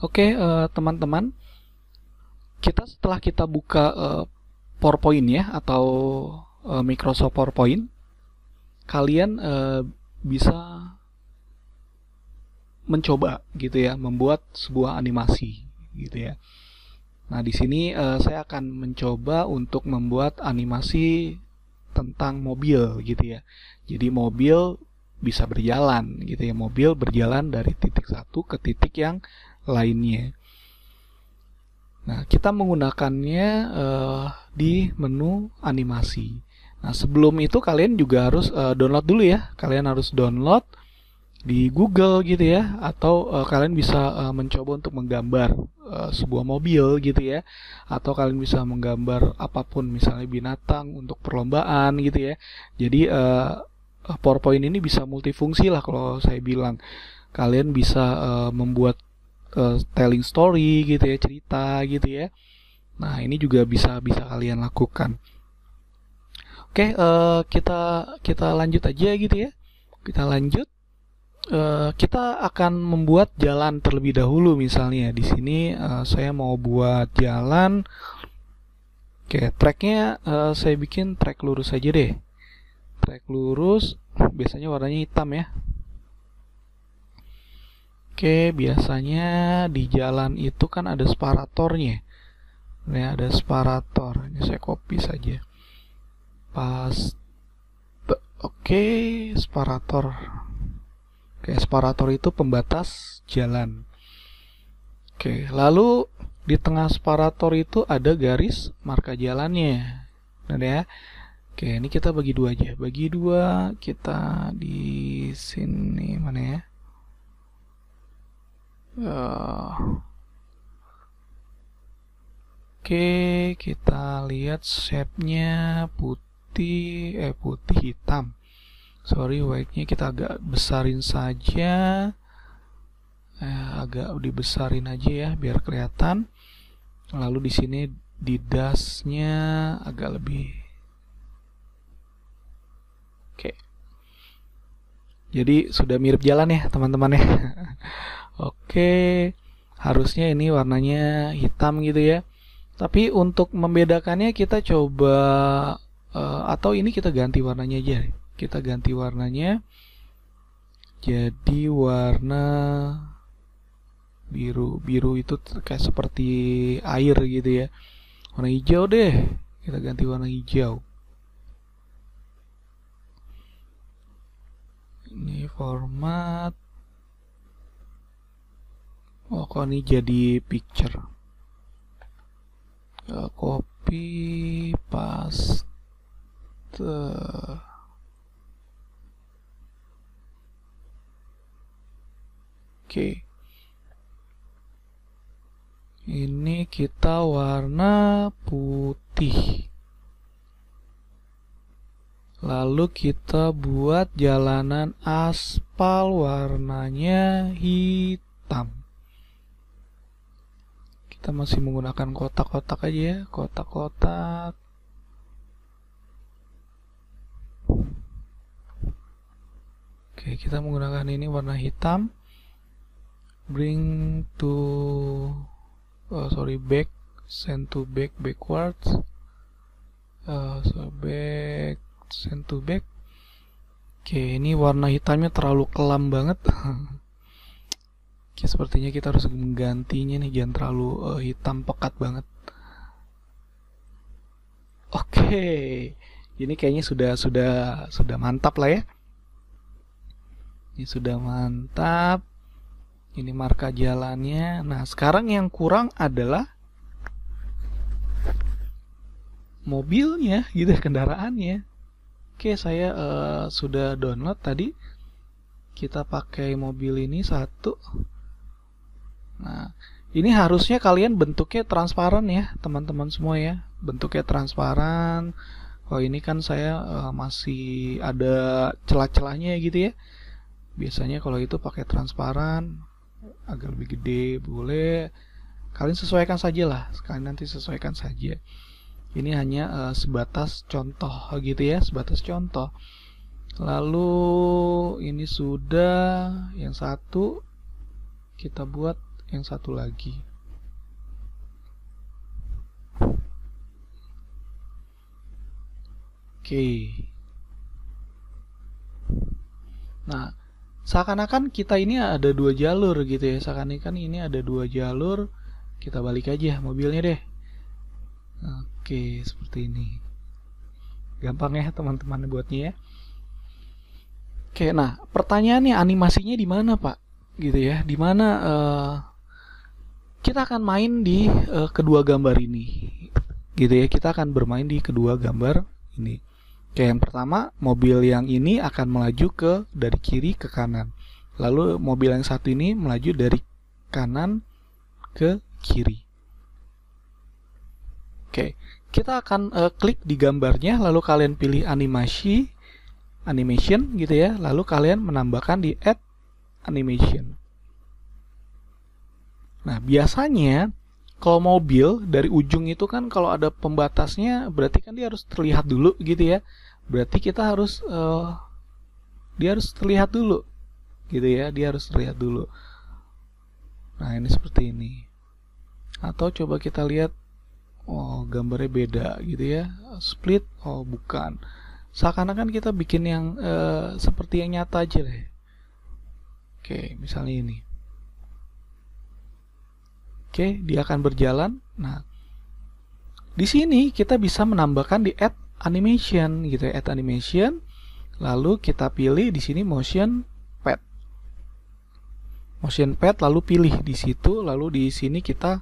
Oke, teman-teman, setelah kita buka PowerPoint ya, atau Microsoft PowerPoint, kalian bisa mencoba gitu ya, membuat sebuah animasi gitu ya. Nah, di sini saya akan mencoba untuk membuat animasi tentang mobil gitu ya. Jadi mobil bisa berjalan gitu ya, mobil berjalan dari titik satu ke titik yang lainnya. Nah, kita menggunakannya di menu animasi. Nah, sebelum itu kalian juga harus download dulu ya. Kalian harus download di Google gitu ya, atau kalian bisa mencoba untuk menggambar sebuah mobil gitu ya, atau kalian bisa menggambar apapun, misalnya binatang untuk perlombaan gitu ya. Jadi PowerPoint ini bisa multifungsi lah kalau saya bilang. Kalian bisa membuat telling story gitu ya, cerita gitu ya. Nah, ini juga bisa bisa kalian lakukan. Oke, kita lanjut aja gitu ya. Kita lanjut. Kita akan membuat jalan terlebih dahulu misalnya. Di sini saya mau buat jalan. Oke, tracknya saya bikin track lurus aja deh. Track lurus, biasanya warnanya hitam ya. Oke, biasanya di jalan itu kan ada separatornya. Ini ada separator. Ini saya copy saja. Pas. Oke, separator. Oke, separator itu pembatas jalan. Oke, lalu di tengah separator itu ada garis marka jalannya. Nah ya. Oke, ini kita bagi dua aja. Bagi dua, kita di sini mana ya? Oke, kita lihat shape-nya putih hitam. Sorry, white-nya kita agak besarin saja. Agak dibesarin aja ya biar kelihatan. Lalu di sini di dashnya agak lebih. Oke. Jadi sudah mirip jalan ya teman-teman ya. Oke. Harusnya ini warnanya hitam gitu ya. Tapi untuk membedakannya kita coba atau ini kita ganti warnanya aja. Kita ganti warnanya jadi warna biru. Biru itu kayak seperti air gitu ya. Warna hijau deh. Kita ganti warna hijau. Ini format. Oh, kok ini jadi picture. Copy, paste. Oke. Ini kita warna putih. Lalu kita buat jalanan aspal warnanya hitam. Kita masih menggunakan kotak-kotak aja ya, kotak-kotak. Oke, kita menggunakan ini warna hitam. Bring to back, send to back, backwards. Back, send to back. Oke, ini warna hitamnya terlalu kelam banget. Oke, sepertinya kita harus menggantinya nih, jangan terlalu hitam pekat banget. Oke, ini kayaknya sudah mantap lah ya. Ini sudah mantap. Ini marka jalannya. Nah, sekarang yang kurang adalah mobilnya gitu, kendaraannya. Oke, saya sudah download tadi. Kita pakai mobil ini satu. Nah, ini harusnya kalian bentuknya transparan ya, teman-teman semua ya. Bentuknya transparan. Oh, ini kan saya masih ada celah-celahnya gitu ya. Biasanya kalau itu pakai transparan, agak lebih gede boleh. Kalian sesuaikan saja lah. Kalian nanti sesuaikan saja. Ini hanya sebatas contoh gitu ya, sebatas contoh. Lalu ini sudah yang satu kita buat yang satu lagi. Oke. Nah, seakan-akan kita ini ada dua jalur gitu ya. Seakan-akan ini ada dua jalur. Kita balik aja mobilnya deh. Oke, seperti ini. Gampang ya teman-teman buatnya ya. Oke, nah pertanyaannya animasinya di mana Pak? Gitu ya. Di mana kita akan main di kedua gambar ini. Gitu ya. Kita akan bermain di kedua gambar ini. Oke, yang pertama mobil yang ini akan melaju dari kiri ke kanan. Lalu mobil yang satu ini melaju dari kanan ke kiri. Oke, kita akan klik di gambarnya, lalu kalian pilih animation gitu ya, lalu kalian menambahkan di add animation. Nah, biasanya kalau mobil dari ujung itu kan kalau ada pembatasnya berarti kan dia harus terlihat dulu gitu ya. Berarti kita harus dia harus terlihat dulu gitu ya, dia harus terlihat dulu. Nah, ini seperti ini. Atau coba kita lihat, oh gambarnya beda gitu ya, split, oh bukan. Seakan-akan kita bikin yang seperti yang nyata aja deh. Oke, misalnya ini. Oke, dia akan berjalan. Nah, di sini kita bisa menambahkan di add animation gitu ya, add animation. Lalu kita pilih di sini motion pad. Motion pad lalu pilih di situ, lalu di sini kita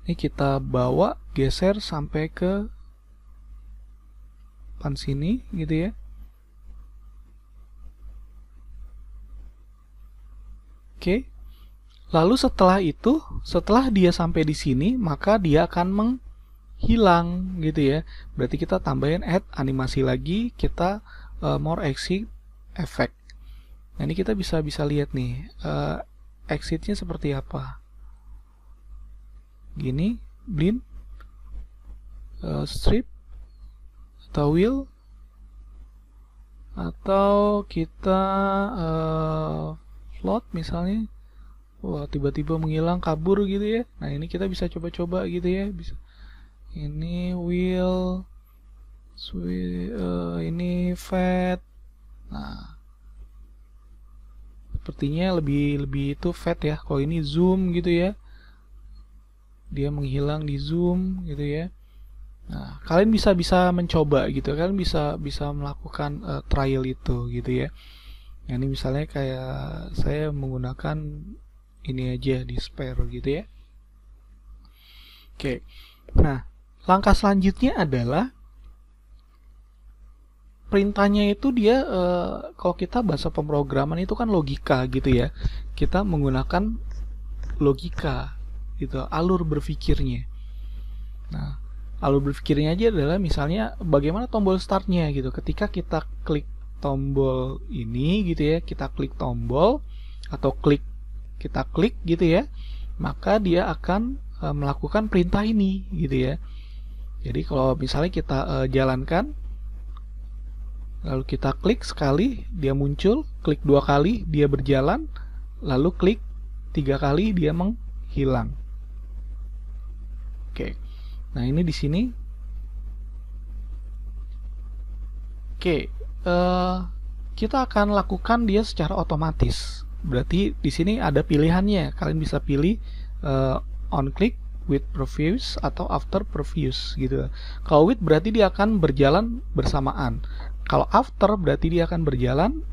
ini kita bawa geser sampai ke depan sini gitu ya. Oke. Lalu setelah itu, setelah dia sampai di sini, maka dia akan menghilang gitu ya. Berarti kita tambahin add animasi lagi, kita more exit effect. Nah, ini kita bisa lihat nih exitnya seperti apa. Gini, blend, strip, atau wheel, atau kita float misalnya. Wah, tiba-tiba menghilang, kabur gitu ya. Nah, ini kita bisa coba-coba gitu ya. Bisa. Ini wheel, ini fat. Nah, sepertinya lebih itu fat ya. Kalau ini zoom gitu ya, dia menghilang di zoom gitu ya. Nah, kalian bisa mencoba gitu. Kalian bisa melakukan trial itu gitu ya. Nah, ini misalnya kayak saya menggunakan ini aja di spare gitu ya. Oke. Nah, langkah selanjutnya adalah perintahnya itu dia kalau kita bahasa pemrograman itu kan logika gitu ya. Kita menggunakan logika gitu, alur berpikirnya. Nah, alur berpikirnya aja adalah misalnya bagaimana tombol startnya gitu. Ketika kita klik tombol ini gitu ya, kita klik tombol atau kita klik gitu ya, maka dia akan melakukan perintah ini gitu ya. Jadi kalau misalnya kita jalankan, lalu kita klik sekali dia muncul, klik 2 kali dia berjalan, lalu klik 3 kali dia menghilang. Oke. Nah, ini di sini. Oke, kita akan lakukan dia secara otomatis. Berarti di sini ada pilihannya. Kalian bisa pilih on click, with previous, atau after previous gitu. Kalau with berarti dia akan berjalan bersamaan. Kalau after berarti dia akan berjalan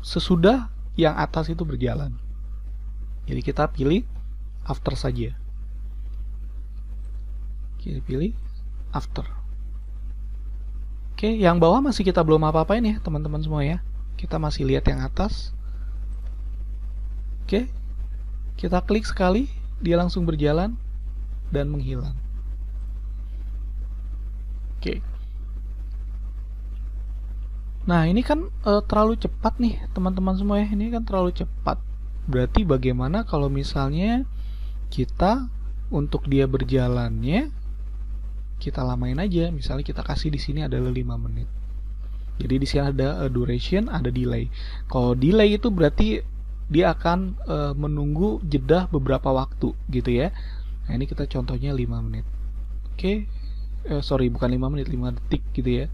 sesudah yang atas itu berjalan. Jadi kita pilih after saja. Kita pilih after. Oke, yang bawah masih kita belum apa-apain ya teman-teman semua ya. Kita masih lihat yang atas. Oke, kita klik sekali, dia langsung berjalan dan menghilang. Oke. Nah, ini kan terlalu cepat nih teman-teman semua ya. Ini kan terlalu cepat. Berarti bagaimana kalau misalnya kita untuk dia berjalannya kita lamain aja. Misalnya kita kasih di sini adalah 5 menit. Jadi di sini ada duration, ada delay. Kalau delay itu berarti dia akan menunggu jeda beberapa waktu gitu ya. Nah, ini kita contohnya 5 menit. Oke. Sorry, bukan 5 menit, 5 detik gitu ya.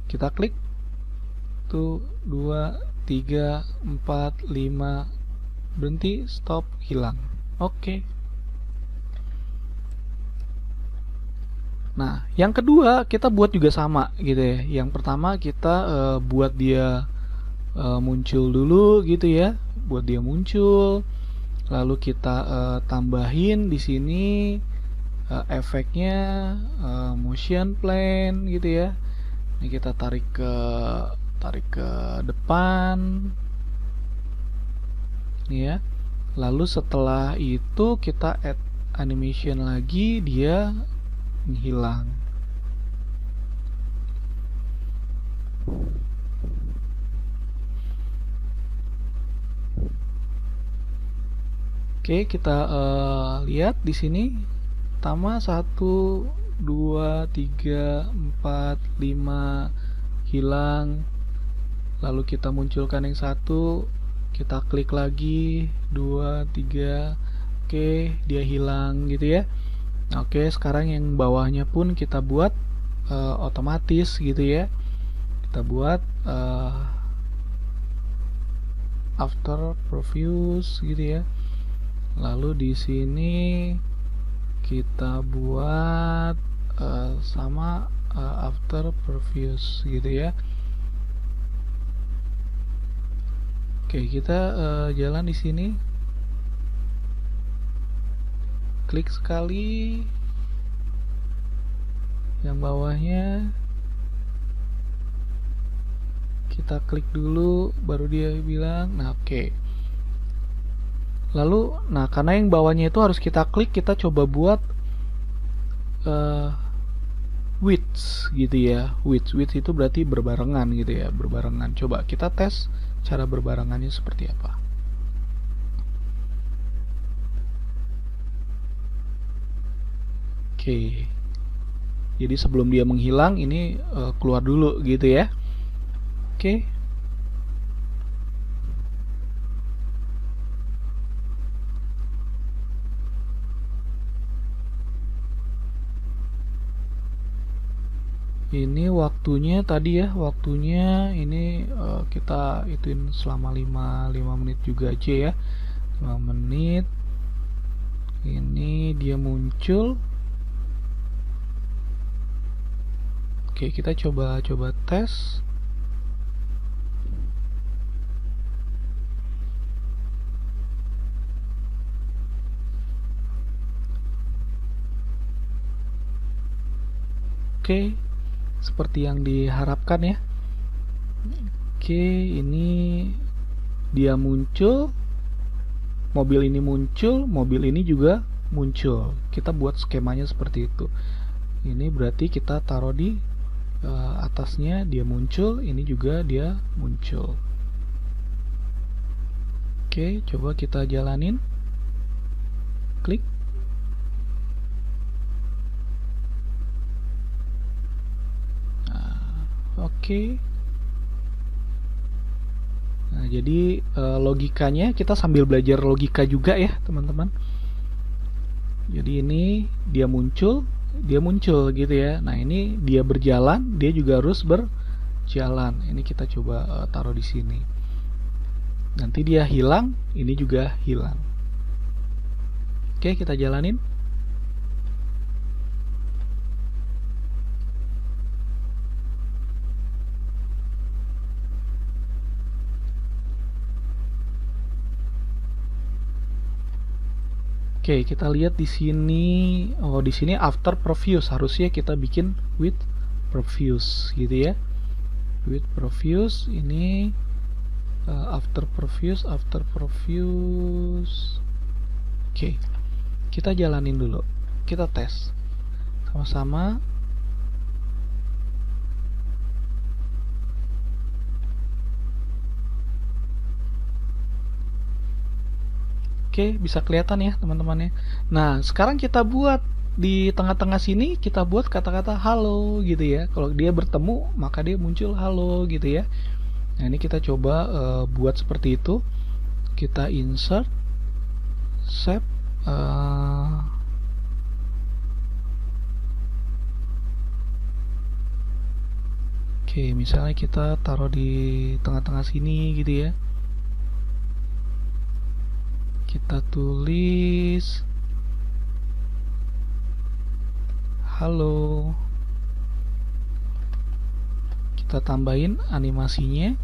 Kita klik. 1, 2, 3, 4, 5. Berhenti, stop, hilang. Oke. Nah, yang kedua kita buat juga sama gitu ya. Yang pertama kita buat dia muncul dulu gitu ya. Buat dia muncul. Lalu kita tambahin di sini efeknya motion plane gitu ya. Ini kita tarik ke depan. Nih ya. Lalu setelah itu kita add animation lagi, dia menghilang. Oke, kita lihat di sini. Pertama 1, 2, 3, 4, 5 hilang. Lalu kita munculkan yang satu, kita klik lagi 2, 3. Oke, dia hilang gitu ya. Oke, sekarang yang bawahnya pun kita buat otomatis gitu ya. Kita buat after previews gitu ya. Lalu di sini kita buat sama after previews gitu ya. Oke, kita jalan di sini. Klik sekali yang bawahnya, kita klik dulu baru dia bilang. Nah, oke. Lalu karena yang bawahnya itu harus kita klik, kita coba buat width gitu ya. Width itu berarti berbarengan gitu ya, berbarengan. Coba kita tes cara berbarengannya seperti apa. Oke. Jadi sebelum dia menghilang ini keluar dulu gitu ya. Oke. Ini waktunya tadi ya, waktunya ini kita ituin selama 5 menit juga aja ya. 5 menit. Ini dia muncul. Oke, kita coba tes. Oke, seperti yang diharapkan ya. Oke, ini dia muncul. Mobil ini muncul, mobil ini juga muncul. Kita buat skemanya seperti itu. Ini berarti kita taruh di atasnya, dia muncul, ini juga dia muncul. Oke, coba kita jalanin. Klik. Oke. Nah, jadi logikanya kita sambil belajar logika juga ya, teman-teman. Jadi ini dia muncul gitu ya. Nah, ini dia berjalan, dia juga harus berjalan. Ini kita coba taruh di sini. Nanti dia hilang, ini juga hilang. Oke, kita jalanin. Oke, kita lihat di sini. Oh, di sini after previews, harusnya kita bikin with previews gitu ya. With previews ini after previews. Oke, kita jalanin dulu. Kita tes sama-sama. Oke, bisa kelihatan ya teman-teman ya. Nah, sekarang kita buat di tengah-tengah sini, kita buat kata-kata halo gitu ya. Kalau dia bertemu, maka dia muncul halo gitu ya. Nah, ini kita coba buat seperti itu. Kita insert, save, oke, misalnya kita taruh di tengah-tengah sini gitu ya. Kita tulis halo. Kita tambahin animasinya.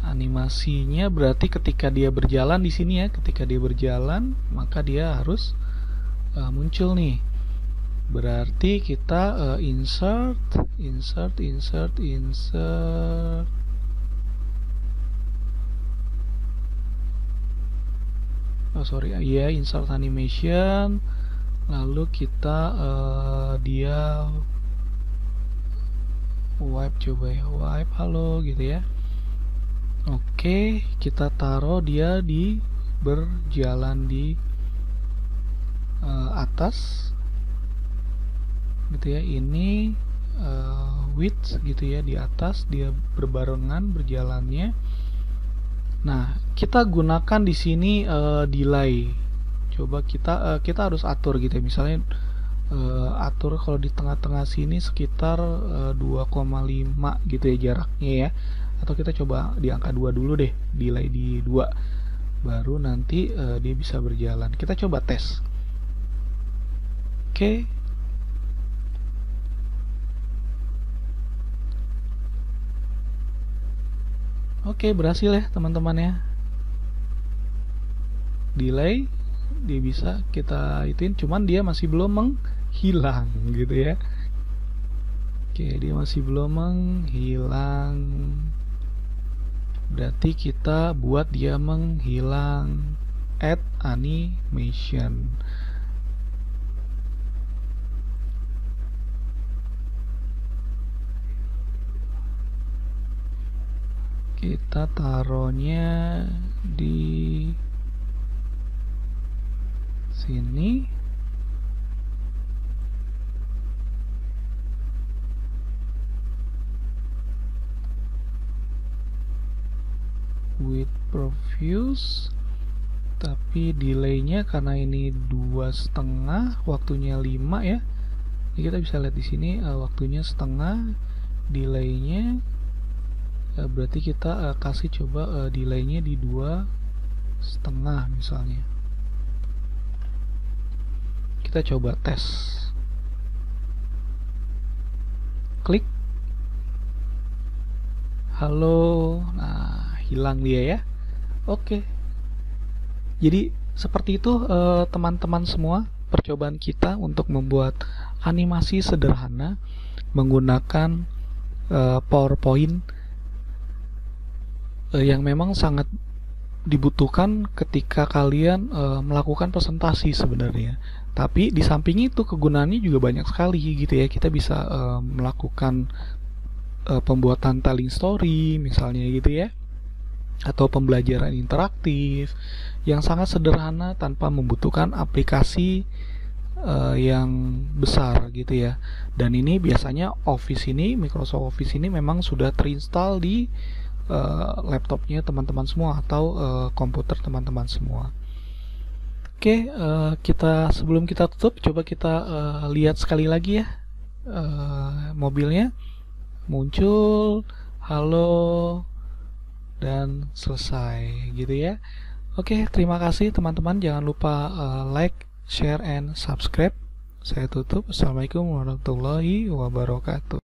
Animasinya berarti ketika dia berjalan di sini ya, ketika dia berjalan maka dia harus muncul nih. Berarti kita insert. Insert animation. Lalu kita dia wipe, coba ya, wipe halo gitu ya. Oke, kita taruh dia di berjalan di atas gitu ya. Ini width gitu ya, di atas dia berbarengan berjalannya. Nah, kita gunakan di sini delay. Coba kita harus atur gitu ya. Misalnya atur kalau di tengah-tengah sini sekitar 2,5 gitu ya jaraknya ya. Atau kita coba di angka 2 dulu deh, delay di 2. Baru nanti dia bisa berjalan. Kita coba tes. Oke. Oke, berhasil ya teman-teman ya. Delay dia bisa kita ituin, cuman dia masih belum menghilang gitu ya. Oke, dia masih belum menghilang. Berarti kita buat dia menghilang. Add animation. Kita taruhnya di sini. With previews, tapi delaynya karena ini 2,5, waktunya 5 ya. Jadi kita bisa lihat di sini waktunya setengah, delaynya berarti kita kasih coba delaynya di 2,5 misalnya. Kita coba tes. Klik halo. Nah, hilang dia ya. Oke. Jadi seperti itu teman-teman semua, percobaan kita untuk membuat animasi sederhana menggunakan PowerPoint yang memang sangat dibutuhkan ketika kalian melakukan presentasi sebenarnya. Tapi di samping itu kegunaannya juga banyak sekali gitu ya. Kita bisa melakukan pembuatan telling story misalnya gitu ya, atau pembelajaran interaktif yang sangat sederhana tanpa membutuhkan aplikasi yang besar gitu ya. Dan ini biasanya Office ini, Microsoft Office ini memang sudah terinstall di laptopnya teman-teman semua atau komputer teman-teman semua. Oke, sebelum kita tutup, coba kita lihat sekali lagi ya mobilnya muncul, halo, dan selesai gitu ya. Oke, terima kasih teman-teman. Jangan lupa like, share, and subscribe. Saya tutup. Assalamualaikum warahmatullahi wabarakatuh.